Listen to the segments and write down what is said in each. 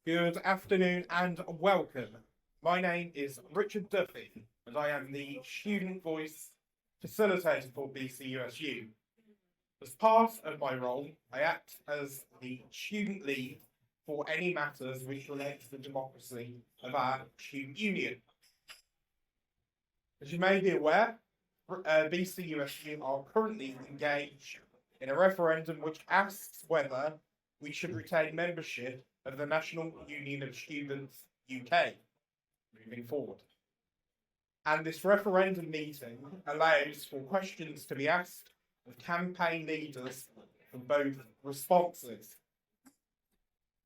Good afternoon and welcome. My name is Richard Duffy and I am the Student Voice Facilitator for BCUSU. As part of my role, I act as the student lead for any matters which relate to the democracy of our student union. As you may be aware, BCUSU are currently engaged in a referendum which asks whether we should retain membership of the National Union of Students UK moving forward. And this referendum meeting allows for questions to be asked of campaign leaders for both responses.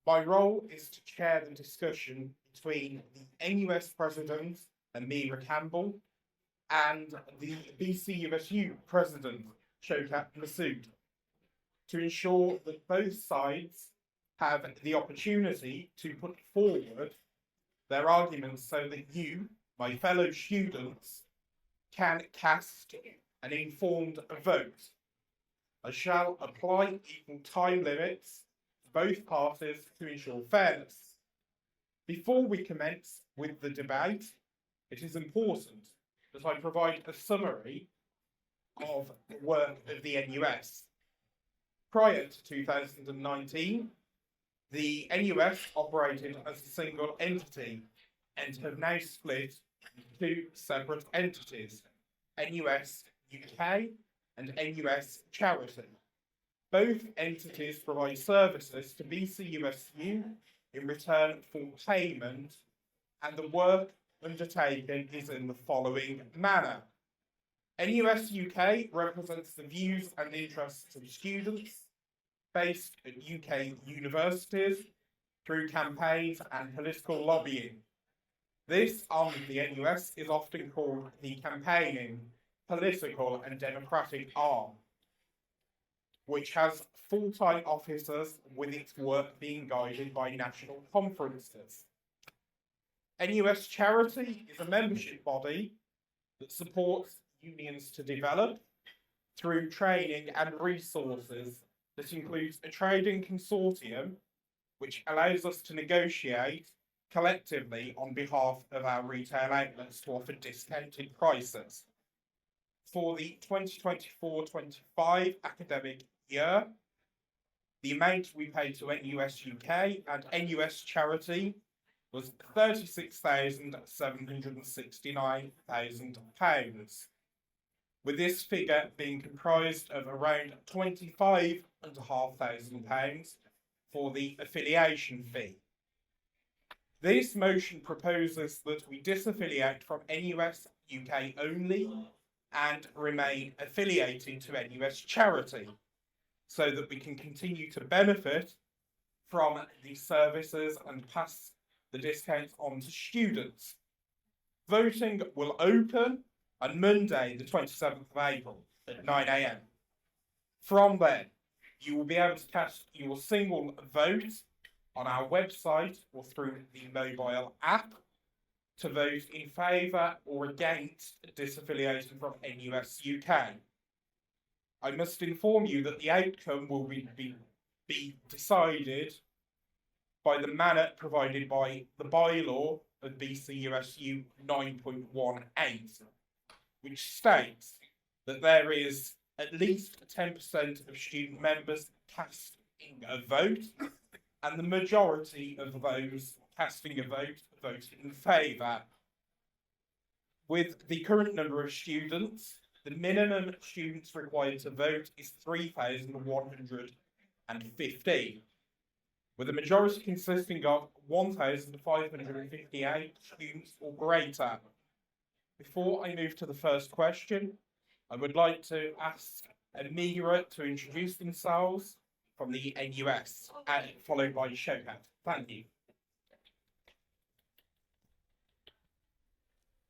My role is to chair the discussion between the NUS President, Amira Campbell, and the BCUSU President, Shokat Masood, to ensure that both sides have the opportunity to put forward their arguments so that you, my fellow students, can cast an informed vote. I shall apply equal time limits to both parties to ensure fairness. Before we commence with the debate, it is important that I provide a summary of the work of the NUS. Prior to 2019, the NUS operated as a single entity and have now split into two separate entities, NUS UK and NUS Charity. Both entities provide services to BCUSU in return for payment, and the work undertaken is in the following manner. NUS UK represents the views and interests of students based at UK universities through campaigns and political lobbying. This arm of the NUS is often called the campaigning, political and democratic arm, which has full-time officers with its work being guided by national conferences. NUS Charity is a membership body that supports unions to develop through training and resources. That includes a trading consortium, which allows us to negotiate collectively on behalf of our retail outlets to offer discounted prices. For the 2024-25 academic year, the amount we paid to NUS UK and NUS Charity was £36,769,000. With this figure being comprised of around £25,500 for the affiliation fee. This motion proposes that we disaffiliate from NUS UK only and remain affiliated to NUS Charity, so that we can continue to benefit from the services and pass the discounts on to students. Voting will open on Monday, the 27th of April at 9 AM. From then, you will be able to cast your single vote on our website or through the mobile app to vote in favour or against disaffiliation from NUS UK. I must inform you that the outcome will be decided by the manner provided by the bylaw of BCUSU 9.18. which states that there is at least 10% of student members casting a vote, and the majority of those casting a vote voted in favour. With the current number of students, the minimum students required to vote is 3,115, with a majority consisting of 1,558 students or greater. Before I move to the first question, I would like to ask Amira to introduce themselves from the NUS, followed by Shokat. Thank you.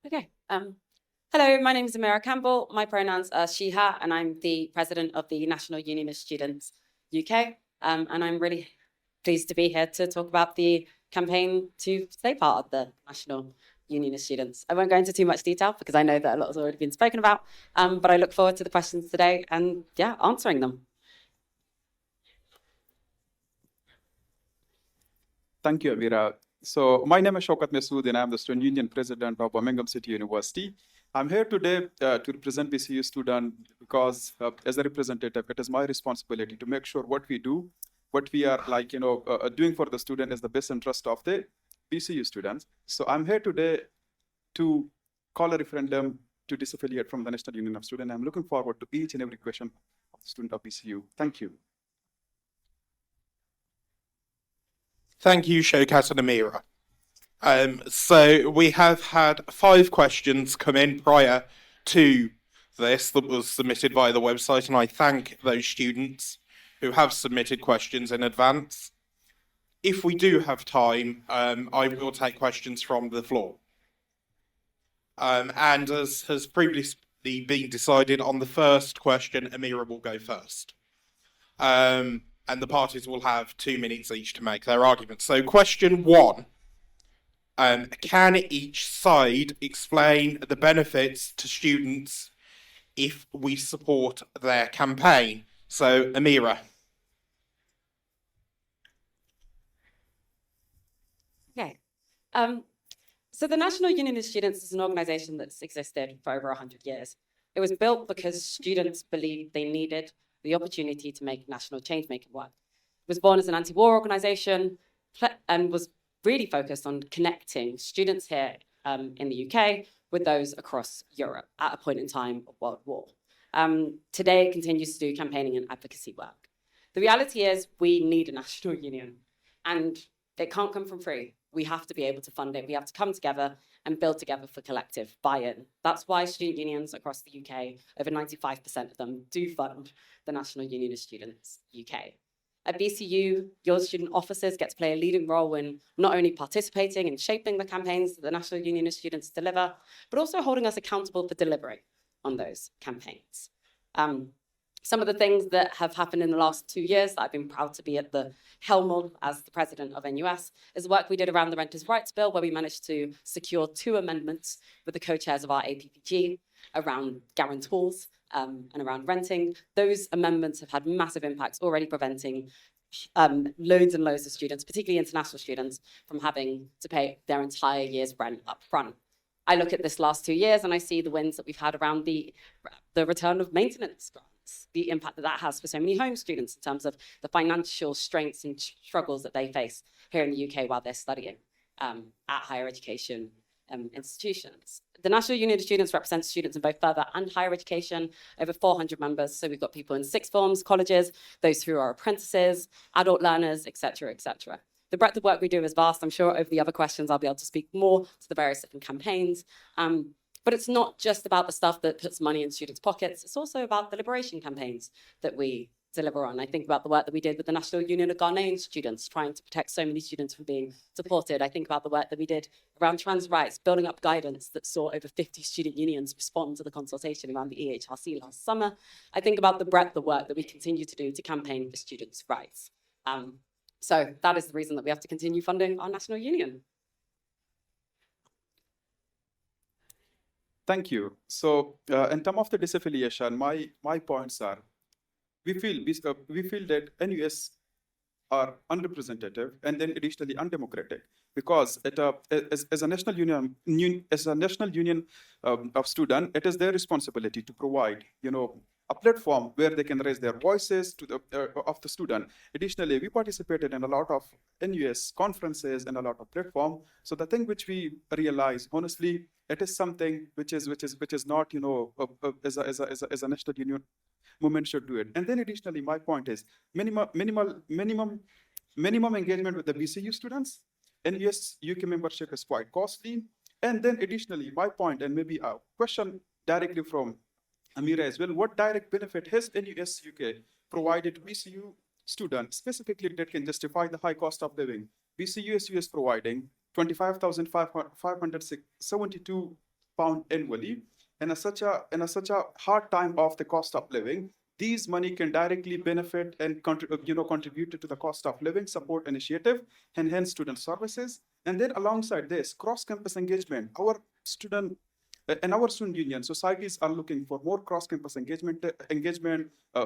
Okay. Hello, my name is Amira Campbell. My pronouns are she, her, and I'm the president of the National Union of Students UK. And I'm really pleased to be here to talk about the campaign to stay part of the National Union of Students. I won't go into too much detail because I know that a lot has already been spoken about, but I look forward to the questions today and answering them. Thank you, Amira. So my name is Shaukat Masood, and I'm the Student Union President of Birmingham City University. I'm here today to represent BCU student because as a representative, it is my responsibility to make sure what we do, what we are doing for the student is the best interest of the BCU students. So I'm here today to call a referendum to disaffiliate from the National Union of Students. I'm looking forward to each and every question of the student of BCU. Thank you. Thank you, Showkat and Amira. So we have had 5 questions come in prior to this that was submitted via the website, and I thank those students who have submitted questions in advance. If we do have time, I will take questions from the floor. And as has previously been decided on the first question, Amira will go first. And the parties will have 2 minutes each to make their arguments. So question 1, can each side explain the benefits to students if we support their campaign? So Amira. Okay. So the National Union of Students is an organisation that's existed for over 100 years. It was built because students believed they needed the opportunity to make national change-making work. It was born as an anti-war organisation and was really focused on connecting students here in the UK with those across Europe at a point in time of World War. Today, it continues to do campaigning and advocacy work. The reality is we need a national union, and it can't come from free. We have to be able to fund it. We have to come together and build together for collective buy-in. That's why student unions across the UK, over 95% of them, do fund the National Union of Students UK. At BCU, your student officers get to play a leading role in not only participating and shaping the campaigns that the National Union of Students deliver, but also holding us accountable for delivering on those campaigns. Some of the things that have happened in the last 2 years that I've been proud to be at the helm of as the president of NUS is the work we did around the Renters' Rights Bill, where we managed to secure 2 amendments with the co-chairs of our APPG around guarantors and around renting. Those amendments have had massive impacts, already preventing loads and loads of students, particularly international students, from having to pay their entire year's rent up front. I look at this last 2 years and I see the wins that we've had around the return of maintenance grants, the impact that that has for so many home students in terms of the financial strengths and struggles that they face here in the UK while they're studying at higher education institutions. The National Union of Students represents students in both further and higher education, over 400 members. So we've got people in sixth forms, colleges, those who are apprentices, adult learners, etc., etc. The breadth of work we do is vast. I'm sure over the other questions, I'll be able to speak more to the various different campaigns. But it's not just about the stuff that puts money in students' pockets. It's also about the liberation campaigns that we deliver on. I think about the work that we did with the National Union of Ghanaian students, trying to protect so many students from being deported. I think about the work that we did around trans rights, building up guidance that saw over 50 student unions respond to the consultation around the EHRC last summer. I think about the breadth of work that we continue to do to campaign for students' rights. So that is the reason that we have to continue funding our national union. Thank you. So in terms of the disaffiliation, my points are, we feel that NUS are unrepresentative and then additionally undemocratic, because as a national union of students, it is their responsibility to provide, a platform where they can raise their voices to of the student. Additionally, we participated in a lot of NUS conferences and a lot of platform. So the thing which we realize, honestly, it is something which is not, as a national union movement should do it. And then additionally, my point is minimum engagement with the BCU students. NUS UK membership is quite costly. And then additionally, my point, and maybe a question directly from Amira as well, what direct benefit has NUS UK provided to BCU students, specifically that can justify the high cost of living? BCUSU is providing £25,572 annually, and in such a hard time of the cost of living, these money can directly benefit and contribute to the cost of living support initiative, enhance student services. And then alongside this, cross-campus engagement, our student in our student union, societies are looking for more cross-campus engagement,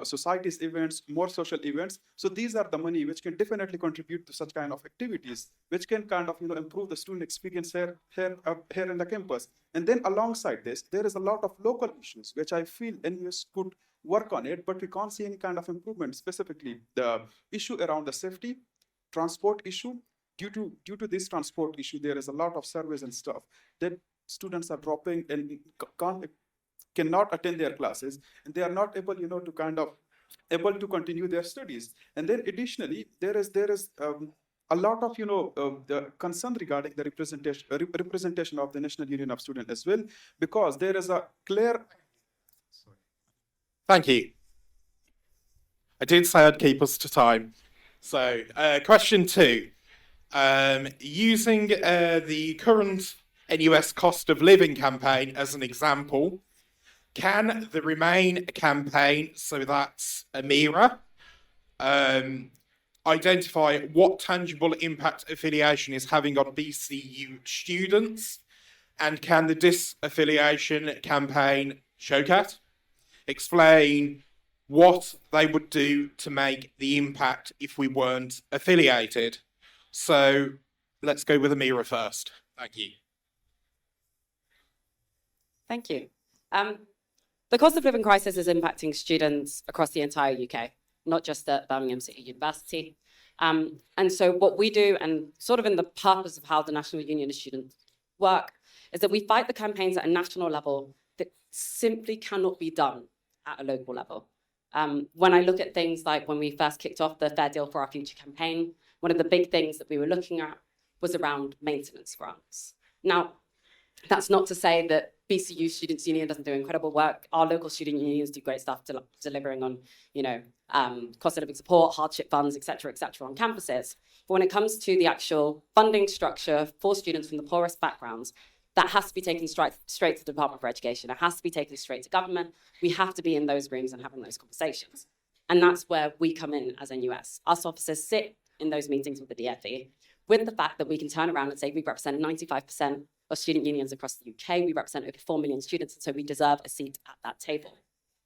societies events, more social events. So these are the money which can definitely contribute to such kind of activities, which can kind of improve the student experience here in the campus. And then alongside this, there is a lot of local issues which I feel NUS could work on it, but we can't see any kind of improvement. Specifically, the issue around the safety, transport issue. Due to this transport issue, there is a lot of surveys and stuff that students are dropping and cannot attend their classes, and they are not able, to kind of able to continue their studies. And then additionally, there is a lot of the concern regarding the representation of the National Union of Students as well, because there is a clear. Thank you. I did say I'd keep us to time. So, question 2. Using the current NUS cost of living campaign as an example, can the Remain campaign, so that's Amira, identify what tangible impact affiliation is having on BCU students? And can the disaffiliation campaign, Showcat, explain what they would do to make the impact if we weren't affiliated? So let's go with Amira first. Thank you. Thank you. The cost of living crisis is impacting students across the entire UK, not just at Birmingham City University. And so what we do, and sort of in the purpose of how the National Union of Students work, is that we fight the campaigns at a national level that simply cannot be done at a local level. When I look at things like when we first kicked off the Fair Deal for Our Future campaign, one of the big things that we were looking at was around maintenance grants. Now, that's not to say that BCU Students' Union doesn't do incredible work. Our local student unions do great stuff delivering on, cost of living support, hardship funds, et cetera, on campuses. But when it comes to the actual funding structure for students from the poorest backgrounds, that has to be taken straight to the Department for Education. It has to be taken straight to government. We have to be in those rooms and having those conversations. And that's where we come in as NUS. Us officers sit in those meetings with the DFE with the fact that we can turn around and say we represent 95% of student unions across the UK. We represent over 4 million students, and so we deserve a seat at that table.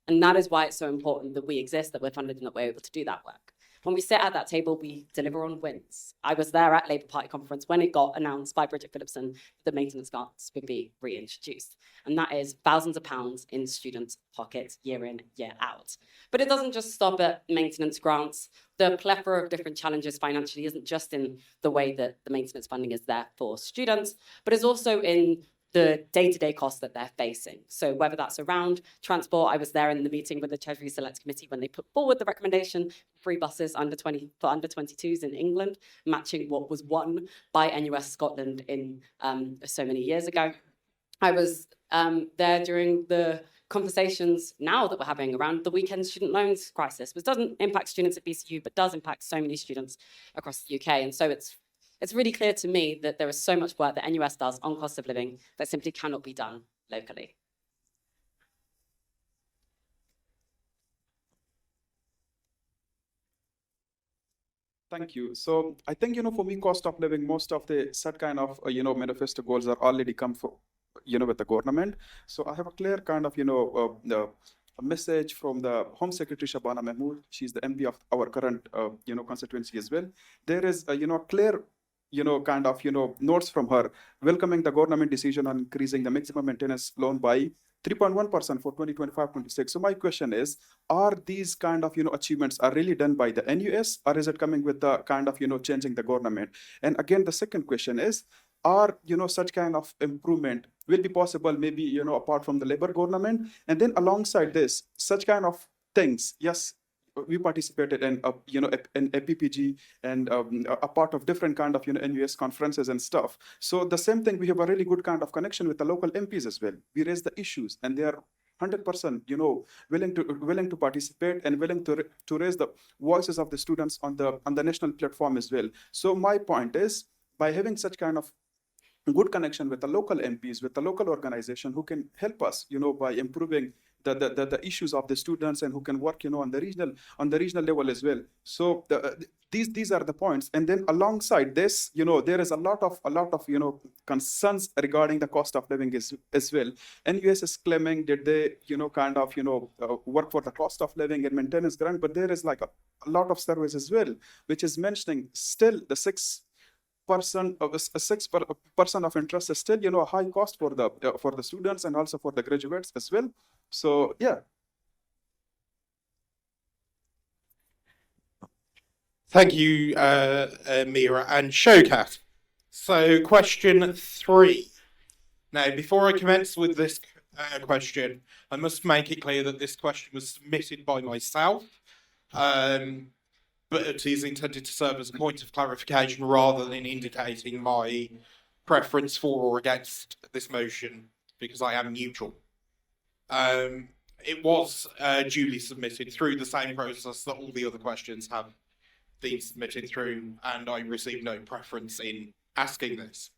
And that is why it's so important that we exist, that we're funded and that we're able to do that work. When we sit at that table, we deliver on wins. I was there at Labour Party conference when it got announced by Bridget Phillipson that maintenance grants would be reintroduced. And that is thousands of pounds in students' pockets year in, year out. But it doesn't just stop at maintenance grants. The plethora of different challenges financially isn't just in the way that the maintenance funding is there for students, but it's also in the day-to-day costs that they're facing. So whether that's around transport, I was there in the meeting with the Treasury Select Committee when they put forward the recommendation for free buses for under 22s in England, matching what was won by NUS Scotland in so many years ago. I was there during the conversations now that we're having around the weekend student loans crisis, which doesn't impact students at BCU, but does impact so many students across the UK. And so it's really clear to me that there is so much work that NUS does on cost of living that simply cannot be done locally. Thank you. So I think, for me, cost of living, most of the set kind of, manifesto goals are already come for, with the government. So I have a clear kind of, a message from the Home Secretary Shabana Mahmood. She's the MP of our current, constituency as well. There is, clear kind of, notes from her welcoming the government decision on increasing the maximum maintenance loan by 3.1% for 2025-26. So my question is, are these kind of, achievements are really done by the NUS, or is it coming with the kind of, changing the government? And again, the second question is, are, such kind of improvement will be possible maybe, apart from the Labour government? And then alongside this, such kind of things, yes, we participated in, in APPG and a part of different kind of, NUS conferences and stuff. So the same thing, we have a really good kind of connection with the local MPs as well. We raise the issues and they are 100%, willing to participate and willing to raise the voices of the students on the national platform as well. So my point is, by having such kind of good connection with the local MPs, with the local organization who can help us, by improving the issues of the students and who can work, on the regional level as well. So these are the points. And then alongside this, there is a lot of concerns regarding the cost of living as well. NUS is claiming that they work for the cost of living and maintenance grant, but there is like a lot of surveys as well which is mentioning still the 6% of interest is still a high cost for the students and also for the graduates as well. So yeah. Thank you, Mira and Showkat. So, question 3. Now, before I commence with this question, I must make it clear that this question was submitted by myself, but it is intended to serve as a point of clarification rather than indicating my preference for or against this motion, because I am neutral. It was duly submitted through the same process that all the other questions have been submitted through, and I received no preference in asking this.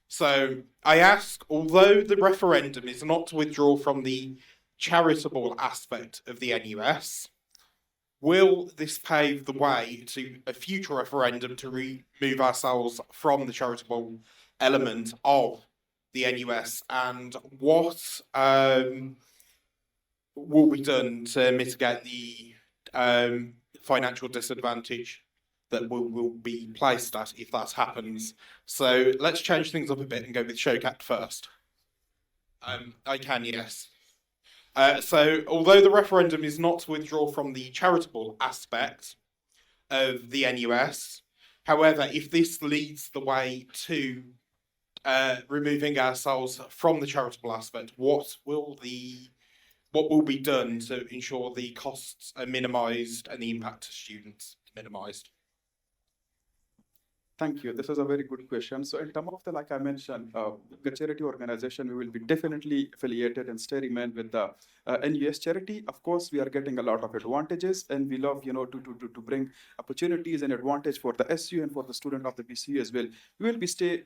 So I ask, although the referendum is not to withdraw from the charitable aspect of the NUS, will this pave the way to a future referendum to remove ourselves from the charitable element of the NUS, and what will be done to mitigate the financial disadvantage that will be placed at if that happens? So let's change things up a bit and go with Showkat first. I can, yes. So although the referendum is not to withdraw from the charitable aspect of the NUS, however, if this leads the way to removing ourselves from the charitable aspect, what will be done to ensure the costs are minimised and the impact to students minimised? Thank you. This is a very good question. So in terms of like I mentioned, the charity organization, we will be definitely affiliated and stay remain with the NUS charity. Of course, we are getting a lot of advantages, and we love, to bring opportunities and advantage for the SU and for the student of the BCU as well. We will be stay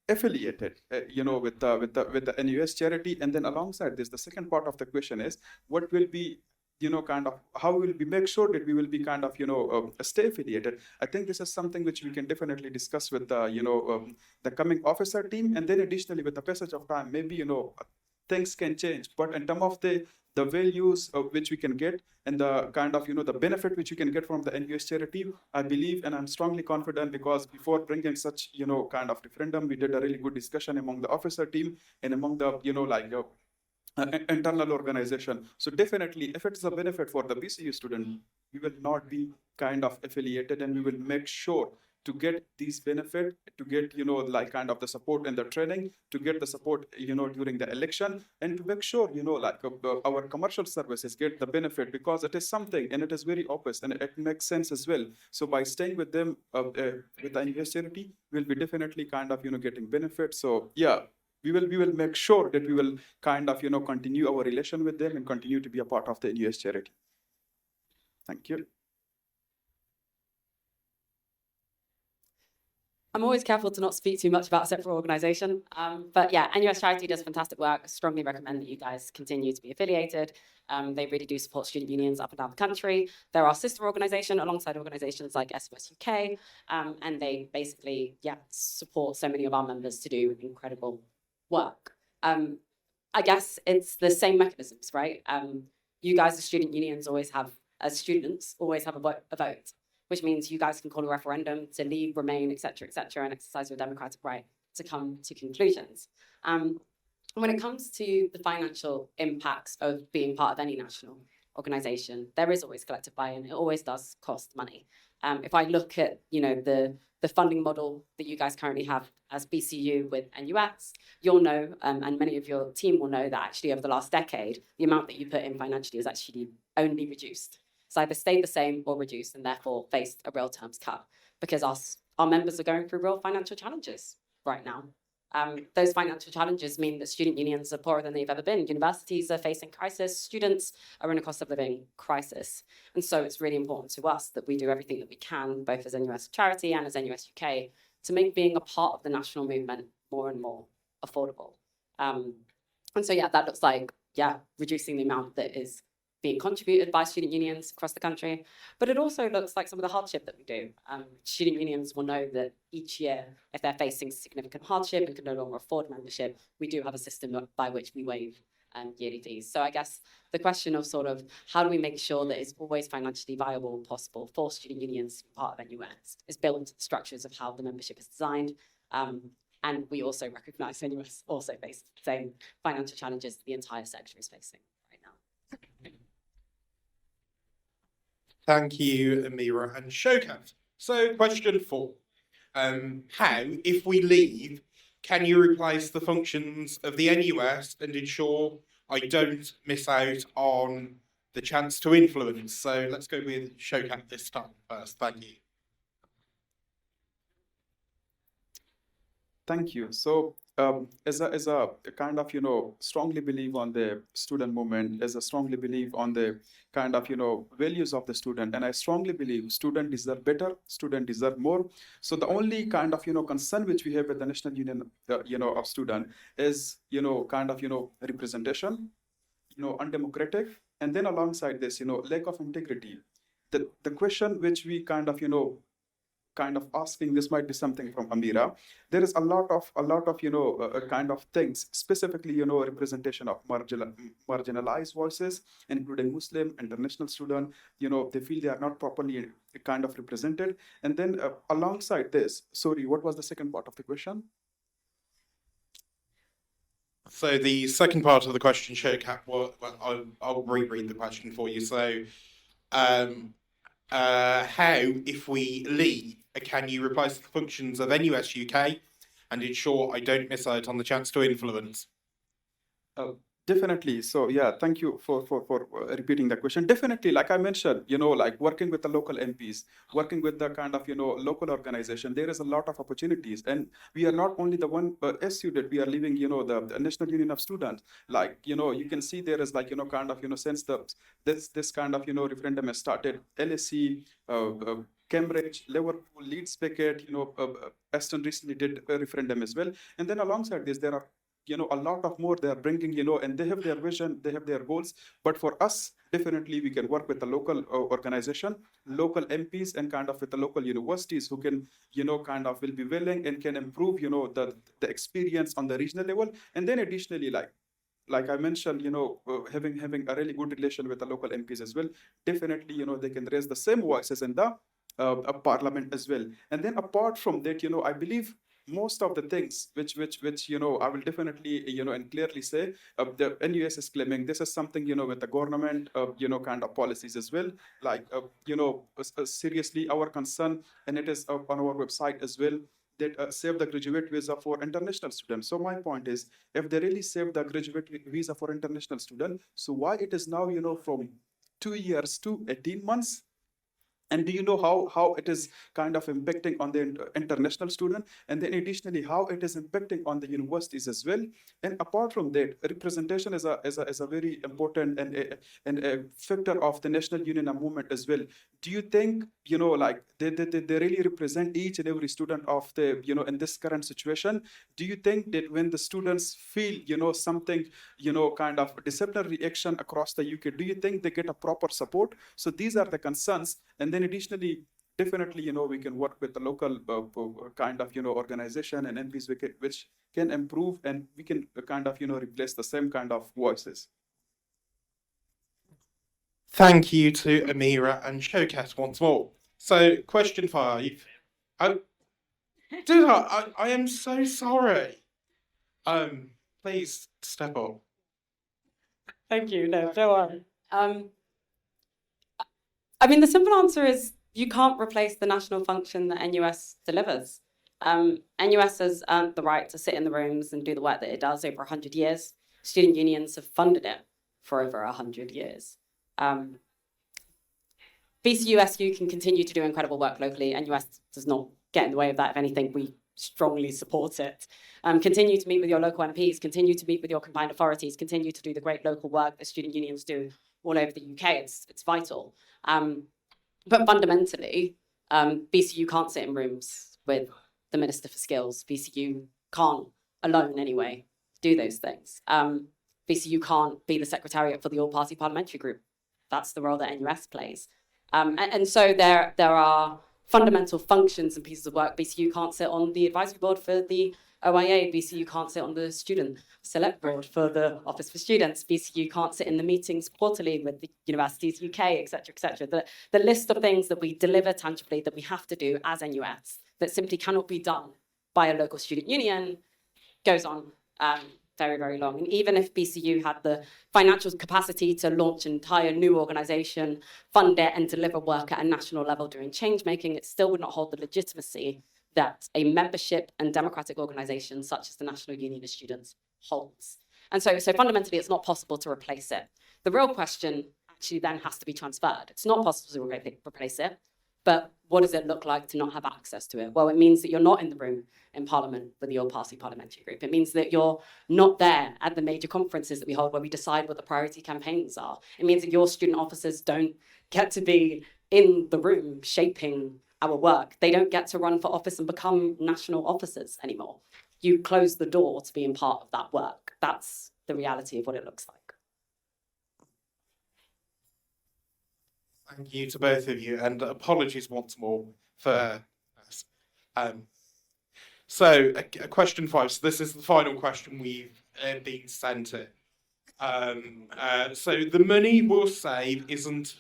affiliated, with the NUS charity. And then alongside this, the second part of the question is, what will be how will we make sure that we will be stay affiliated? I think this is something which we can definitely discuss with the the coming officer team, and then additionally with the passage of time, maybe things can change. But in terms of the values which we can get and the the benefit which you can get from the NUS charity, I believe and I'm strongly confident, because before bringing such referendum, we did a really good discussion among the officer team and among the internal organization. So definitely, if it's a benefit for the BCU student, we will not be affiliated, and we will make sure to get these benefit, to get the support and the training, to get the support during the election, and to make sure our commercial services get the benefit, because it is something and it is very obvious and it makes sense as well. So by staying with them with the NUS charity, we'll be definitely getting benefits. So yeah, we will make sure that we will continue our relation with them and continue to be a part of the NUS charity. Thank you. I'm always careful to not speak too much about a separate organisation. But yeah, NUS Charity does fantastic work. Strongly recommend that you guys continue to be affiliated. They really do support student unions up and down the country. They're our sister organisation alongside organisations like BCUSU UK. And they basically, support so many of our members to do incredible work. I guess it's the same mechanisms, right? You guys as student unions as students always have a vote, which means you guys can call a referendum to leave, remain, etc., and exercise your democratic right to come to conclusions. When it comes to the financial impacts of being part of any national organisation, there is always collective buy-in. It always does cost money. If I look at, the funding model that you guys currently have as BCU with NUS, you'll know, and many of your team will know, that actually over the last decade, the amount that you put in financially is actually only reduced. It's either stayed the same or reduced, and therefore faced a real terms cut, because our members are going through real financial challenges right now. Those financial challenges mean that student unions are poorer than they've ever been. Universities are facing crisis. Students are in a cost of living crisis. And so it's really important to us that we do everything that we can, both as NUS Charity and as NUS UK, to make being a part of the national movement more and more affordable. And so, that looks like, reducing the amount that is being contributed by student unions across the country, but it also looks like some of the hardship that we do. Student unions will know that each year, if they're facing significant hardship and can no longer afford membership, we do have a system by which we waive yearly fees. So I guess the question of sort of how do we make sure that it's always financially viable and possible for student unions to be part of NUS is built into the structures of how the membership is designed. And we also recognise NUS also face the same financial challenges the entire sector is facing right now. Thank you, Amira and Shokat. So, question 4. How, if we leave, can you replace the functions of the NUS and ensure I don't miss out on the chance to influence? So let's go with Shokat this time first. Thank you. Thank you. So, as a kind of, strongly believe on the student movement, as I strongly believe on the kind of, values of the student, and I strongly believe student deserve better, student deserve more. So the only kind of, concern which we have with the National Union, of Student is, kind of, representation, undemocratic, and then alongside this, lack of integrity. The question which we kind of, asking, this might be something from Amira. There is a lot of kind of things, specifically, representation of marginalized voices, including Muslim, international student, they feel they are not properly kind of represented. And then alongside this, sorry, what was the second part of the question? So the second part of the question, Shokat, I'll reread the question for you. So, how, if we leave, can you replace the functions of NUS UK and ensure I don't miss out on the chance to influence? Definitely. So yeah, thank you for repeating the question. Definitely, like I mentioned, like working with the local MPs, working with the kind of, local organization, there is a lot of opportunities. And we are not only the one SU that we are leaving, the National Union of Students. Like, you can see there is like, kind of, since this kind of, referendum has started, LSE, Cambridge, Liverpool, Leeds, Beckett, Aston recently did a referendum as well. And then alongside this, there are a lot of more they are bringing, and they have their vision, they have their goals. But for us, definitely we can work with the local organization, local MPs, and kind of with the local universities who can, kind of will be willing and can improve, the experience on the regional level. And then additionally, like I mentioned, having a really good relation with the local MPs as well. Definitely, they can raise the same voices in the parliament as well. And then apart from that, I believe most of the things which I will definitely and clearly say the NUS is claiming this is something with the government kind of policies as well, like seriously our concern, and it is on our website as well, that save the graduate visa for international students. So my point is, if they really save the graduate visa for international students, so why it is now from 2 years to 18 months? And do you know how it is kind of impacting on the international student? And then additionally, how it is impacting on the universities as well? And apart from that, representation is a very important and a factor of the national union movement as well. Do you think, like they really represent each and every student of the, in this current situation? Do you think that when the students feel, something, kind of disciplinary reaction across the UK, do you think they get a proper support? So these are the concerns. And then additionally, definitely, we can work with the local kind of, organization and MPs which can improve, and we can kind of, replace the same kind of voices. Thank you to Amira and Shokat once more. So, question 5. I am so sorry. Please step up. Thank you. No, don't worry. I mean, the simple answer is you can't replace the national function that NUS delivers. NUS has earned the right to sit in the rooms and do the work that it does over 100 years. Student unions have funded it for over 100 years. BCUSU can continue to do incredible work locally. NUS does not get in the way of that. If anything, we strongly support it. Continue to meet with your local MPs, continue to meet with your combined authorities, continue to do the great local work that student unions do all over the UK. It's vital. But fundamentally, BCU can't sit in rooms with the Minister for Skills. BCU can't, alone anyway, do those things. BCU can't be the secretariat for the all-party parliamentary group. That's the role that NUS plays. And so there are fundamental functions and pieces of work. BCU can't sit on the advisory board for the OIA. BCU can't sit on the student select board for the Office for Students. BCU can't sit in the meetings quarterly with the Universities UK, et cetera, The list of things that we deliver tangibly that we have to do as NUS that simply cannot be done by a local student union goes on very, very long. And even if BCU had the financial capacity to launch an entire new organisation, fund it and deliver work at a national level doing change making, it still would not hold the legitimacy that a membership and democratic organisation such as the National Union of Students holds. And so fundamentally, it's not possible to replace it. The real question actually then has to be transferred. It's not possible to replace it, but what does it look like to not have access to it? Well, it means that you're not in the room in Parliament with your party parliamentary group. It means that you're not there at the major conferences that we hold where we decide what the priority campaigns are. It means that your student officers don't get to be in the room shaping our work. They don't get to run for office and become national officers anymore. You close the door to being part of that work. That's the reality of what it looks like. Thank you to both of you, and apologies once more for us. So, question 5. So this is the final question we've been sent in. So the money we'll save isn't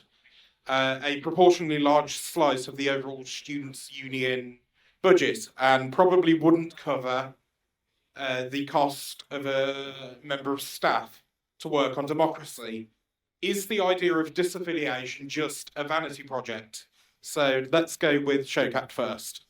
a proportionally large slice of the overall students' union budget, and probably wouldn't cover the cost of a member of staff to work on democracy. Is the idea of disaffiliation just a vanity project? So let's go with Showkat first.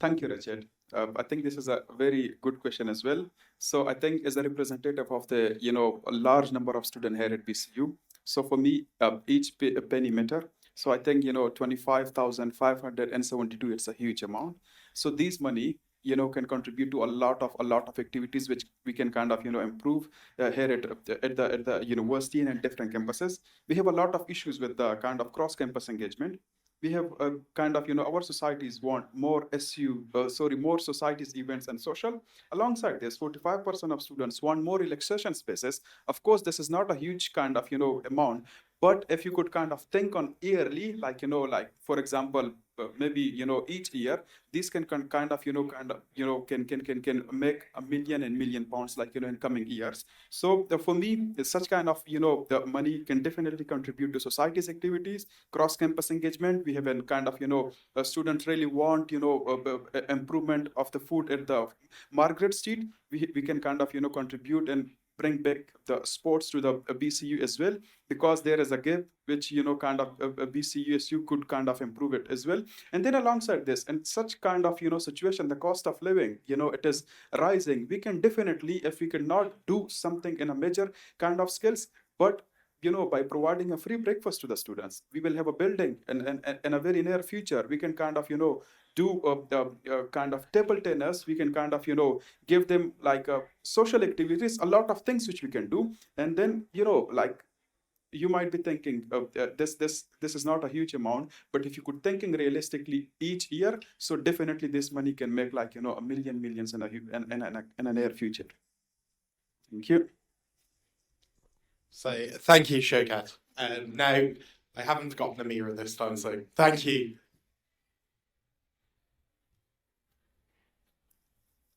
Thank you, Richard. I think this is a very good question as well. So I think as a representative of the, a large number of students here at BCU, so for me, each penny matter. So I think, 25,572, it's a huge amount. So these money, can contribute to a lot of activities which we can kind of, improve here at the university and at different campuses. We have a lot of issues with the kind of cross-campus engagement. We have a kind of, our societies want more more societies, events and social. Alongside this, 45% of students want more relaxation spaces. Of course, this is not a huge kind of, amount, but if you could kind of think on yearly, like, for example, maybe, each year, these can kind of, can make £1 million pounds, like, in coming years. So for me, such kind of, the money can definitely contribute to society's activities, cross-campus engagement. We have been kind of, students really want, improvement of the food at the Margaret Street. We can kind of, contribute and bring back the sports to the BCU as well, because there is a gap which, kind of BCUSU could kind of improve it as well. And then alongside this, and such kind of, situation, the cost of living, it is rising. We can definitely, if we cannot do something in a major kind of skills, but by providing a free breakfast to the students, we will have a building in a very near future. We can kind of, do kind of table tennis. We can kind of, give them like social activities, a lot of things which we can do. And then, like, you might be thinking, this is not a huge amount, but if you could thinking realistically each year, so definitely this money can make like, millions in a near future. Thank you. So thank you, Showkat. Now, I haven't forgotten a mirror this time, so thank you.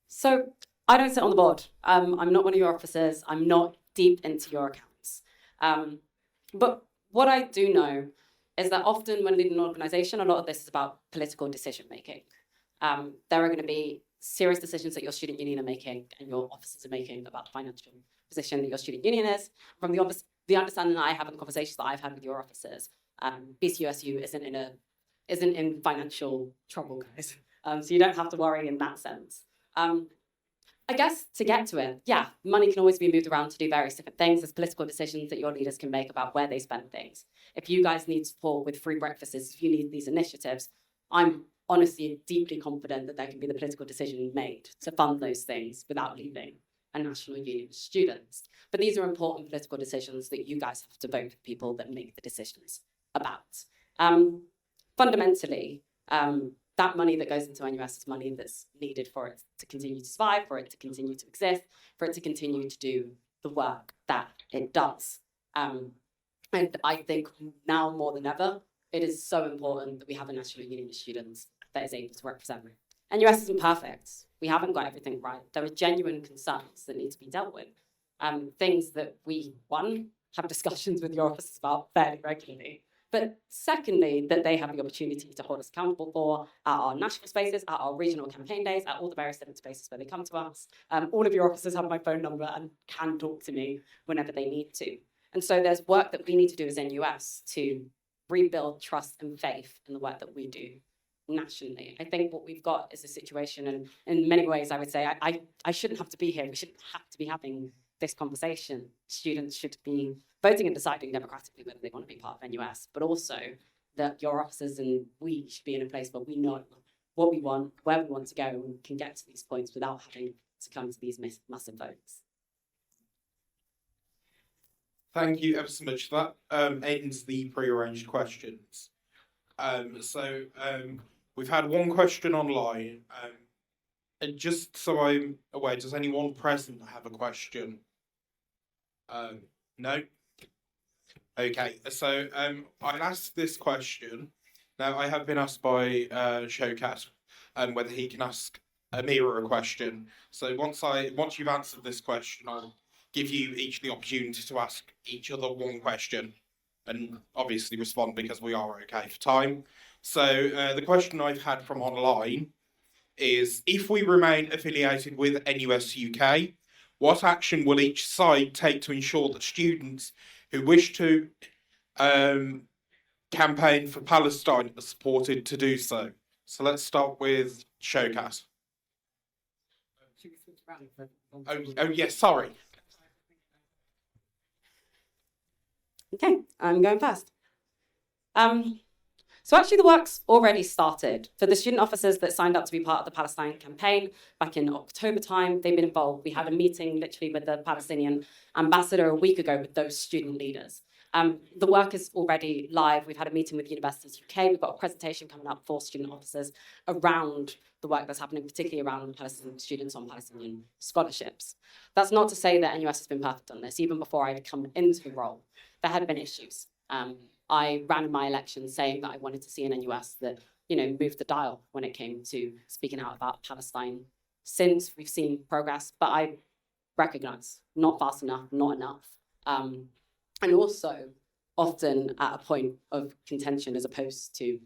So I don't sit on the board. I'm not one of your officers. I'm not deep into your accounts. But what I do know is that often when leading an organisation, a lot of this is about political decision making. There are going to be serious decisions that your student union are making and your officers are making about the financial position that your student union is. From the understanding that I have and the conversations that I've had with your officers, BCUSU isn't in financial trouble, guys. So you don't have to worry in that sense. I guess to get to it, yeah, money can always be moved around to do various different things. There's political decisions that your leaders can make about where they spend things. If you guys need support with free breakfasts, if you need these initiatives, I'm honestly deeply confident that there can be the political decision made to fund those things without leaving a national union of students. But these are important political decisions that you guys have to vote for people that make the decisions about. Fundamentally, that money that goes into NUS is money that's needed for it to continue to survive, for it to continue to exist, for it to continue to do the work that it does. And I think now more than ever, it is so important that we have a national union of students that is able to represent. NUS isn't perfect. We haven't got everything right. There are genuine concerns that need to be dealt with. Things that we, one, have discussions with your officers about fairly regularly, but secondly, that they have the opportunity to hold us accountable for at our national spaces, at our regional campaign days, at all the various different spaces where they come to us. All of your officers have my phone number and can talk to me whenever they need to. And so there's work that we need to do as NUS to rebuild trust and faith in the work that we do nationally. I think what we've got is a situation, and in many ways I would say I shouldn't have to be here. We shouldn't have to be having this conversation. Students should be voting and deciding democratically whether they want to be part of NUS, but also that your officers and we should be in a place where we know what we want, where we want to go, and can get to these points without having to come to these massive votes. Thank you ever so much. That ends the pre-arranged questions. We've had one question online. And just so I'm aware, does anyone present have a question? No? Okay, so I'll ask this question. Now, I have been asked by Showcat whether he can ask Amira a question. So once you've answered this question, I'll give you each the opportunity to ask each other one question and obviously respond because we are okay for time. So the question I've had from online is, if we remain affiliated with NUS UK, what action will each side take to ensure that students who wish to campaign for Palestine are supported to do so? So let's start with Showcat. Oh yes, sorry. Okay, I'm going first. So actually the work's already started. For the student officers that signed up to be part of the Palestine campaign back in October time, they've been involved. We had a meeting literally with the Palestinian ambassador a week ago with those student leaders. The work is already live. We've had a meeting with Universities UK. We've got a presentation coming up for student officers around the work that's happening, particularly around Palestinian students on Palestinian scholarships. That's not to say that NUS has been perfect on this. Even before I had come into the role, there had been issues. I ran my election saying that I wanted to see an NUS that, moved the dial when it came to speaking out about Palestine. Since we've seen progress, but I recognise not fast enough, not enough. And also often at a point of contention as opposed to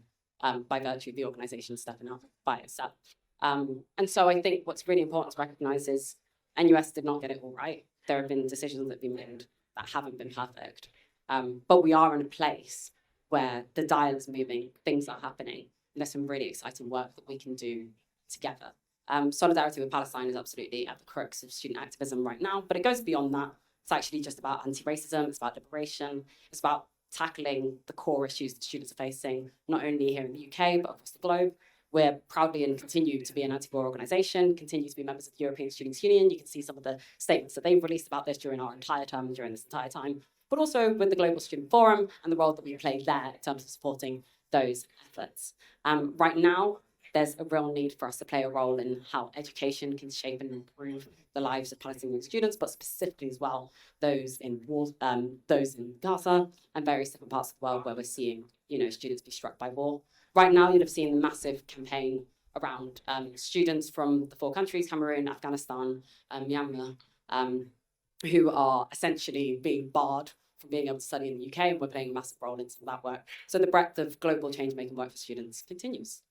by virtue of the organisation stepping up by itself. And so I think what's really important to recognise is NUS did not get it all right. There have been decisions that have been made that haven't been perfect. But we are in a place where the dial is moving, things are happening, and there's some really exciting work that we can do together. Solidarity with Palestine is absolutely at the crux of student activism right now, but it goes beyond that. It's actually just about anti-racism, it's about liberation, it's about tackling the core issues that students are facing, not only here in the UK, but across the globe. We're proudly and continue to be an anti-war organisation, continue to be members of the European Students' Union. You can see some of the statements that they've released about this during our entire term, during this entire time, but also with the Global Student Forum and the role that we play there in terms of supporting those efforts. Right now, there's a real need for us to play a role in how education can shape and improve the lives of Palestinian students, but specifically as well, those in Gaza and various different parts of the world where we're seeing, students be struck by war. Right now, you'd have seen the massive campaign around students from the 4 countries, Cameroon, Afghanistan, Myanmar, who are essentially being barred from being able to study in the UK, and we're playing a massive role in some of that work. So the breadth of global change-making work for students continues.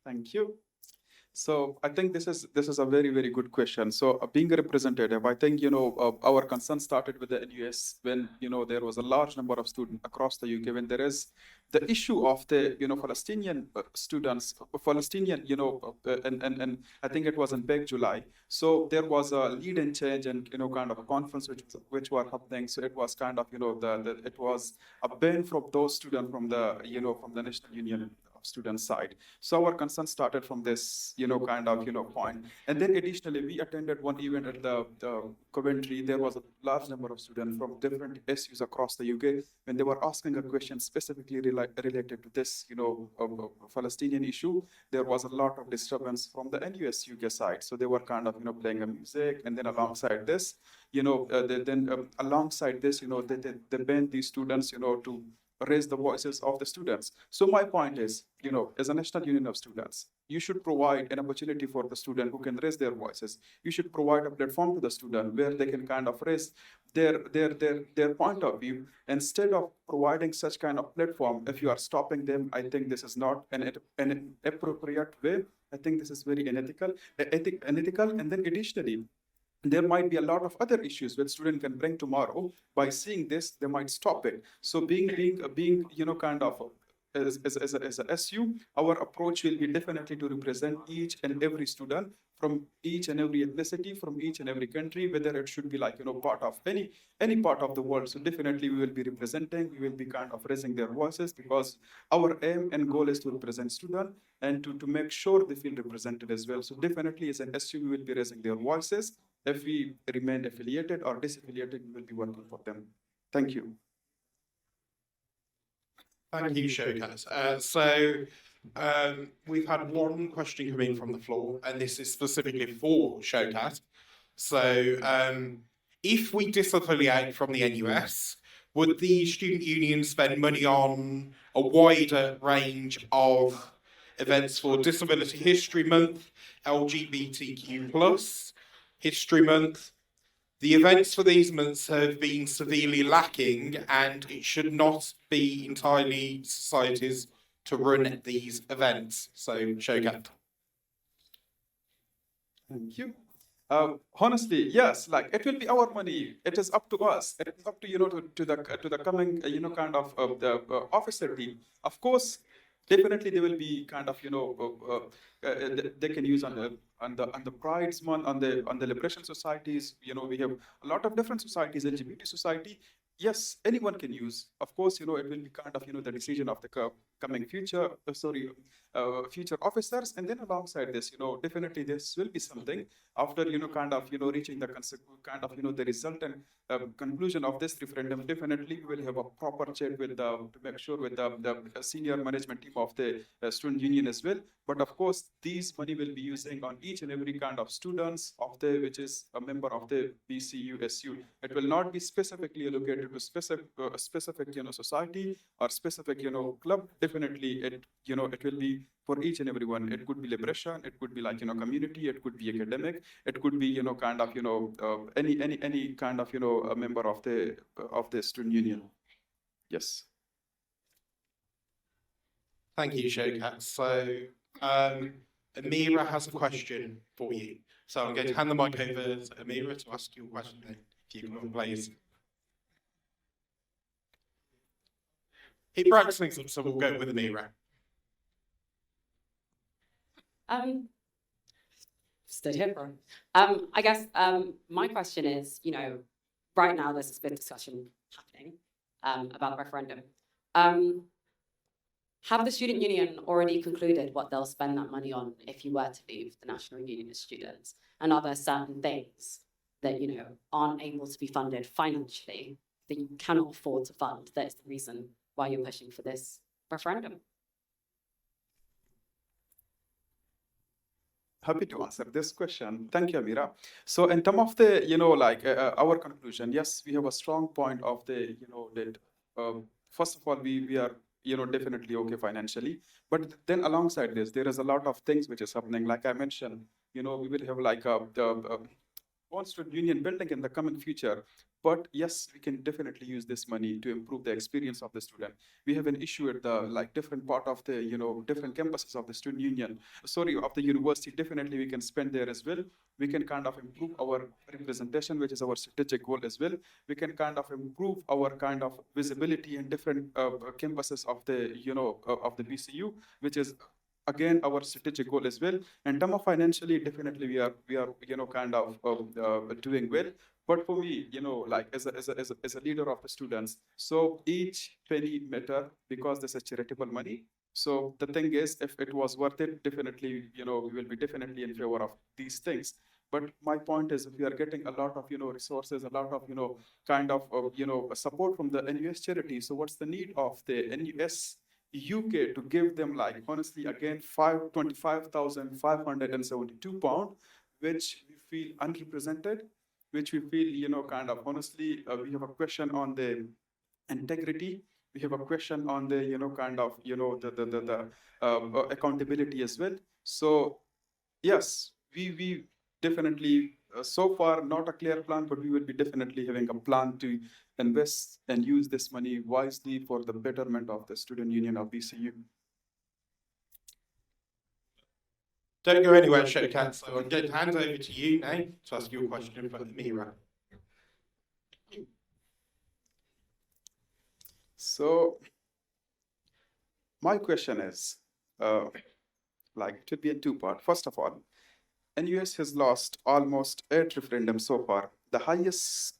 Thank you. So I think this is a very, very good question. So being a representative, I think, our concern started with the NUS when, there was a large number of students across the UK, when there is the issue of the, Palestinian students, and I think it was in big July. So there was a lead and change and, kind of a conference which were happening. So it was kind of, it was a ban from those students from the, from the National Union student side. So our concern started from this, point. And then additionally, we attended one event at the Coventry. There was a large number of students from different SUs across the UK. When they were asking a question specifically related to this, Palestinian issue, there was a lot of disturbance from the NUS UK side. So they were kind of, playing a music, and then alongside this, alongside this, they banned these students, to raise the voices of the students. So my point is, as a national union of students, you should provide an opportunity for the student who can raise their voices. You should provide a platform to the student where they can kind of raise their point of view. Instead of providing such kind of platform, if you are stopping them, I think this is not an appropriate way. I think this is very unethical. And then additionally, there might be a lot of other issues that student can bring tomorrow. By seeing this, they might stop it. So being as an SU, our approach will be definitely to represent each and every student from each and every ethnicity, from each and every country, whether it should be part of any part of the world. So definitely we will be representing, we will be kind of raising their voices, because our aim and goal is to represent students and to make sure they feel represented as well. So definitely as an SU, we will be raising their voices. If we remain affiliated or disaffiliated, we will be working for them. Thank you. Thank you, Showcase. We've had one question come in from the floor, and this is specifically for Showcase. So, if we disaffiliate from the NUS, would the student union spend money on a wider range of events for Disability History Month, LGBTQ+ History Month? The events for these months have been severely lacking, and it should not be entirely societies to run these events. So, Shogat. Thank you. Honestly, yes, it will be our money. It is up to us. It is up to to the coming the officer team. Of course, definitely they will be kind of they can use on the Pride's month, on the liberation societies. We have a lot of different societies, LGBT society. Yes, anyone can use. Of course, it will be kind of the decision of the coming future officers. And then alongside this, definitely this will be something after reaching the the result and conclusion of this referendum. Definitely we will have a proper chat with to make sure with the senior management team of the student union as well. But of course, these money will be using on each and every kind of students of which is a member of the BCUSU. It will not be specifically allocated to specific society or specific club. Definitely it will be for each and everyone. It could be liberation, it could be community, it could be academic, it could be any kind of a member of the student union. Yes. Thank you, Shokat. So, Amira has a question for you. So I'm going to hand the mic over to Amira to ask you a question, then, if you can please. He practicing some, so we'll go with Amira. Stood here for. I guess my question is, right now there's been discussion happening about the referendum. Have the student union already concluded what they'll spend that money on if you were to leave the National Union of Students? And are there certain things that, aren't able to be funded financially that you cannot afford to fund? That is the reason why you're pushing for this referendum. Happy to answer this question. Thank you, Amira. So in terms of the, our conclusion, yes, we have a strong point of the, that first of all, we are, definitely okay financially. But then alongside this, there is a lot of things which is happening. Like I mentioned, we will have one student union building in the coming future. But yes, we can definitely use this money to improve the experience of the student. We have an issue at the different part of the different campuses of the student union, of the university. Definitely we can spend there as well. We can kind of improve our representation, which is our strategic goal as well. We can kind of improve our kind of visibility in different campuses of the of the BCU, which is again our strategic goal as well. In terms of financially, definitely we are kind of doing well. But for me, like as a leader of the students, so each penny matter because this is charitable money. So the thing is, if it was worth it, definitely, we will be definitely in favor of these things. But my point is, if we are getting a lot of, resources, a lot of, kind of, support from the NUS charity, so what's the need of the NUS UK to give them, like, honestly, again, £25,572, which we feel unrepresented, which we feel, kind of, honestly, we have a question on the integrity. We have a question on the, kind of, the accountability as well. So yes, we definitely, so far, not a clear plan, but we will be definitely having a plan to invest and use this money wisely for the betterment of the student union of BCU. Don't go anywhere, Shokat. So I'm going to hand over to you now to ask your question for Amira. So my question is, like, it would be in two-part. First of all, NUS has lost almost 8 referendums so far, the highest,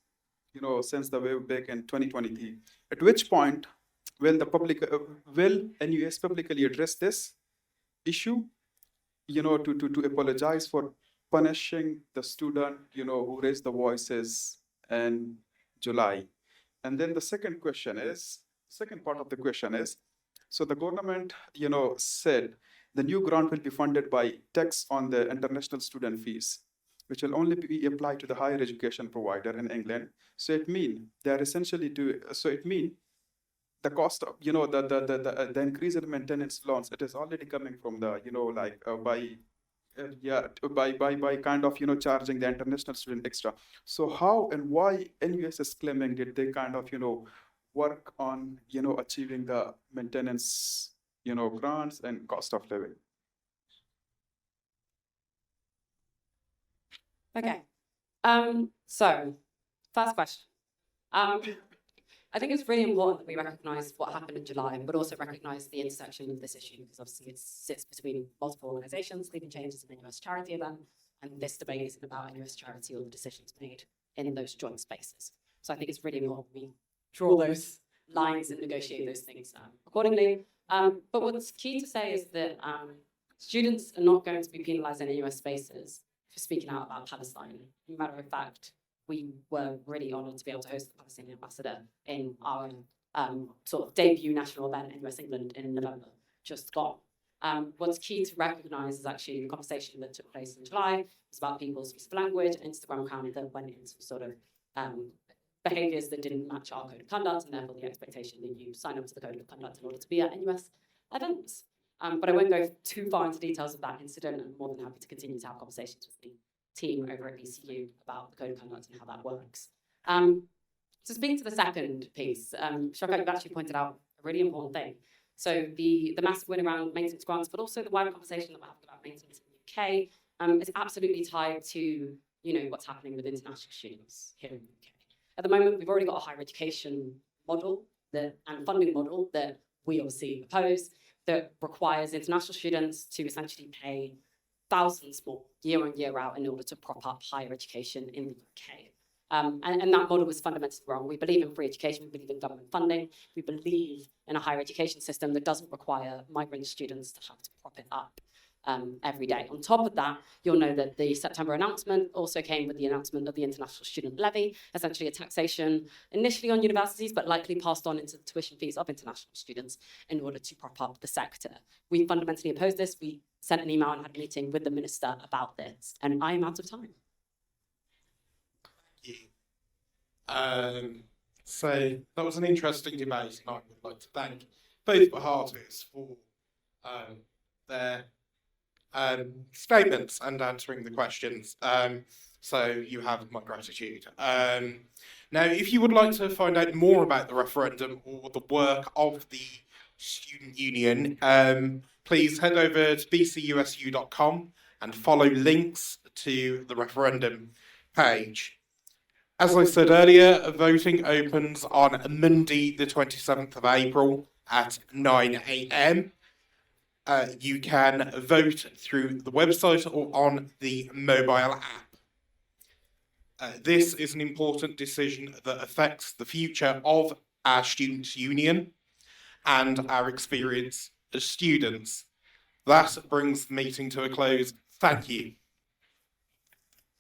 since the way back in 2023. At which point will the public, will NUS publicly address this issue, to apologize for punishing the student, who raised the voices in July? And then the second part of the question is, so the government, said the new grant will be funded by tax on the international student fees, which will only be applied to the higher education provider in England. So it means they're essentially the cost of, the increase in maintenance loans, it is already coming from the, by kind of, charging the international student extra. So how and why NUS is claiming that they kind of, work on, achieving the maintenance, grants and cost of living? Okay. So, first question. I think it's really important that we recognise what happened in July, but also recognise the intersection of this issue, because obviously it sits between multiple organisations, leading changes in the NUS charity event, and this debate isn't about NUS charity or the decisions made in those joint spaces. So I think it's really important we draw those lines and negotiate those things accordingly. But what's key to say is that students are not going to be penalised in NUS spaces for speaking out about Palestine. As a matter of fact, we were really honoured to be able to host the Palestinian ambassador in our sort of debut national event in US England in November, just gone. What's key to recognise is actually the conversation that took place in July. It was about people's use of language, Instagram account that went into sort of behaviours that didn't match our code of conduct, and therefore the expectation that you sign up to the code of conduct in order to be at NUS events. But I won't go too far into details of that incident. I'm more than happy to continue to have conversations with the team over at BCU about the code of conduct and how that works. So speaking to the second piece, Shokat, you've actually pointed out a really important thing. So the massive win around maintenance grants, but also the wider conversation that we're having about maintenance in the UK is absolutely tied to what's happening with international students here in the UK. At the moment, we've already got a higher education model and funding model that we obviously oppose, that requires international students to essentially pay thousands more year on year out in order to prop up higher education in the UK. And that model was fundamentally wrong. We believe in free education, we believe in government funding, we believe in a higher education system that doesn't require migrant students to have to prop it up every day. On top of that, you'll know that the September announcement also came with the announcement of the International Student Levy, essentially a taxation initially on universities, but likely passed on into the tuition fees of international students in order to prop up the sector. We fundamentally oppose this. We sent an email and had a meeting with the minister about this, and I am out of time. So that was an interesting debate, and I would like to thank both parties for their statements and answering the questions. So you have my gratitude. Now, if you would like to find out more about the referendum or the work of the student union, please head over to BCUSU.com and follow links to the referendum page. As I said earlier, voting opens on Monday, the 27th of April at 9 a.m. you can vote through the website or on the mobile app. This is an important decision that affects the future of our students' union and our experience as students. That brings the meeting to a close. Thank you.